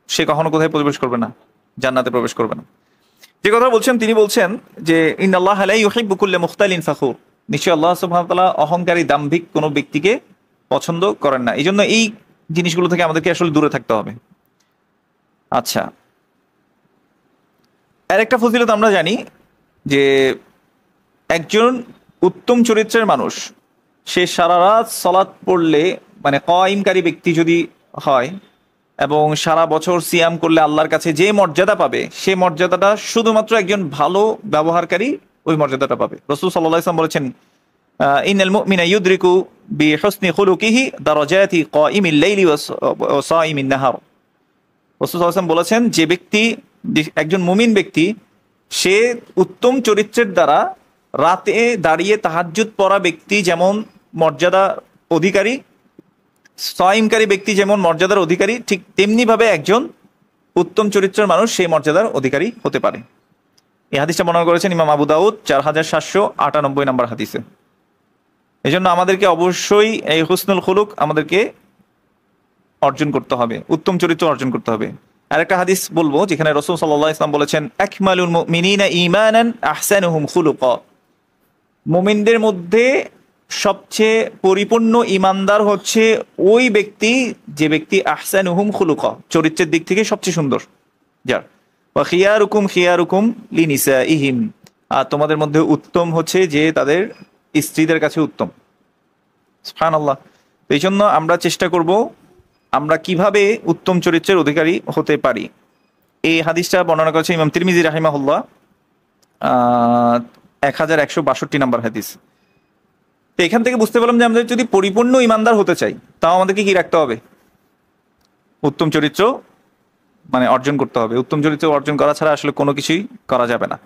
সে কখনো কোথায় প্রবেশ করবে না? জান্নাতে প্রবেশ করবে না। যে কথা বলছেন তিনি বলছেন যে ইন্নাল্লাহা লা ইউহিব্বু কুল্লা মুখতালিন ফাখুর, নিশ্চয়ই আল্লাহ সুবহানাহু ওয়া তাআলা অহংকারী দাম্ভিক কোনো ব্যক্তিকে পছন্দ করেন না। এই জন্য এই জিনিসগুলো থেকে আমাদেরকে আসলে দূরে থাকতে হবে। আচ্ছা, আরেকটা ফজিলত আমরা জানি যে একজন উত্তম চরিত্রের মানুষ, সে সারা রাত সালাত পড়লে, মানে কায়েমকারী ব্যক্তি যদি হয় এবং সারা বছর সিয়াম করলে আল্লাহর কাছে যে মর্যাদা পাবে, সে মর্যাদাটা শুধুমাত্র একজন ভালো ব্যবহারকারী ওই মর্যাদাটা পাবে। রাসূল সাল্লাল্লাহু আলাইহি ওয়াসাল্লাম বলেছেন, ইন্নাল মুমিনা ইউদরিকু বিহুসনি খুলুকিহি দারাজাতি কাইমিল লাইলি ওয়া সাইমিন নাহার। রাসূল সাল্লাল্লাহু আলাইহি ওয়াসাল্লাম বলেছেন, যে ব্যক্তি, একজন মুমিন ব্যক্তি, সে উত্তম চরিত্রের দ্বারা রাতে দাঁড়িয়ে তাহাজ্জুদ পড়া ব্যক্তি যেমন মর্যাদা অধিকারী, সাইমকারী ব্যক্তি যেমন মর্যাদার অধিকারী, ঠিক তেমনি ভাবে একজন উত্তম চরিত্রের মানুষ সেই মর্যাদার অধিকারী হতে পারে। এই হাদিসটা বর্ণনা করেছেন ইমাম আবু দাউদ 4798 নম্বর হাদিসে। এই জন্য আমাদেরকে অবশ্যই এই হুসনুল খুলুক আমাদেরকে অর্জন করতে হবে, উত্তম চরিত্র অর্জন করতে হবে। আরেকটা হাদিস বলবো যেখানে রাসূল সাল্লাল্লাহু আলাইহি ওয়াসাল্লাম বলেছেন, আকমালুল মুমিনিনা ঈমানান আহসানুহুম খুলুকা, মুমিনদের মধ্যে সবচেয়ে পরিপূর্ণ ইমানদার হচ্ছে ওই ব্যক্তি যে ব্যক্তি আহসানুহুম খুলুকা, চরিত্রের দিক থেকে সবচেয়ে সুন্দর যার। ওয়া খিয়ারুকুম খিয়ারুকুম লিনিসাইহিম, আর তোমাদের মধ্যে উত্তম হচ্ছে যে তাদের স্ত্রীদের কাছে উত্তম। সুবহানাল্লাহ। এই জন্য আমরা চেষ্টা করব আমরা কিভাবে উত্তম চরিত্রের অধিকারী হতে পারি। এই হাদিসটা বর্ণনা করেছে ইমাম তিরমিজি রাহিমাহুল্লাহ 1162 নম্বর হাদিস। তো এখান থেকে বুঝতে পারলাম যে আমাদের যদি পরিপূর্ণ ইমানদার হতে চাই, তাও আমাদেরকে কি রাখতে হবে? উত্তম চরিত্র মানে অর্জন করতে হবে। উত্তম চরিত্র অর্জন করা ছাড়া আসলে কোনো কিছুই করা যাবে না।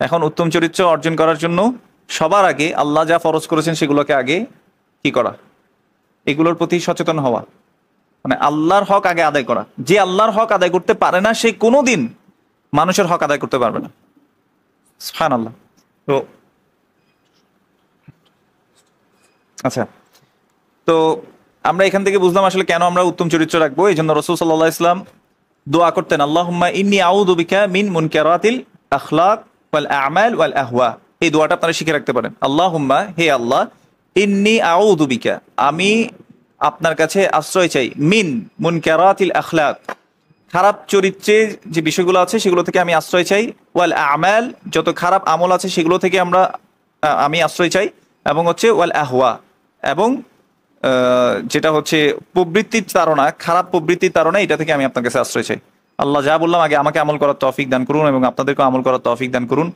এখন উত্তম চরিত্র অর্জন করার জন্য সবার আগে আল্লাহ যা ফরজ করেছেন সেগুলোকে আগে কি করা? এগুলোর প্রতি সচেতন হওয়া, মানে আল্লাহর হক আগে আদায় করা। যে আল্লাহর হক আদায় করতে পারে না, সে কোনোদিন মানুষের হক আদায় করতে পারবে না। সুবহানাল্লাহ। তো আচ্ছা, তো আমরা এখান থেকে বুঝলাম আসলে কেন আমরা উত্তম চরিত্র রাখবো। এই জন্য রাসূল সাল্লাল্লাহু আলাইহি ওয়াসাল্লাম দোয়া করতেন, আল্লাহুম্মা ইন্নী আউযু বিকা মিন মুনকারাতিল আখলাক ওয়াল আমাল ওয়াল আহওয়া। এই দোয়াটা আপনারা শিখে রাখতে পারেন। আল্লাহুম্মা, হে আল্লাহ, ইন্নী আউযু বিকা, আমি আপনার কাছে আশ্রয় চাই, মিন মুনকারাতিল আখলাক, খারাপ চরিত্রে যে বিষয়গুলো আছে সেগুলো থেকে আমি আশ্রয় চাই, ওয়াল আমাল, যত খারাপ আমল আছে সেগুলো থেকে আমি আশ্রয় চাই, এবং হচ্ছে ওয়াল আহওয়া, এবং যেটা হচ্ছে প্রবৃত্তির তাড়না, খারাপ প্রবৃত্তির তাড়না, এটা থেকে আমি আপনার কাছে আশ্রয় চাই। আল্লাহ যা বললাম আগে আমাকে আমল করার তৌফিক দান করুন এবং আপনাদেরকে আমল করার তৌফিক দান করুন।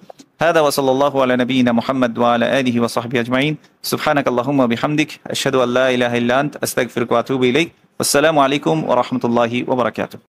হাদা ওয়া সাল্লাল্লাহু আলা নবিয়িনা মুহাম্মদ ওয়া আলা আলিহি ওয়া সাহবিহি আজমাইন। সুবহানাকাল্লাহুম্মা বিহামদিক, আশহাদু আল্লা ইলাহা ইল্লা আনতা, আস্তাগফিরুকা ওয়া আতুবু ইলাইক। আসসালামু আলাইকুম ওয়া রাহমাতুল্লাহি ওয়া বারাকাতুহু।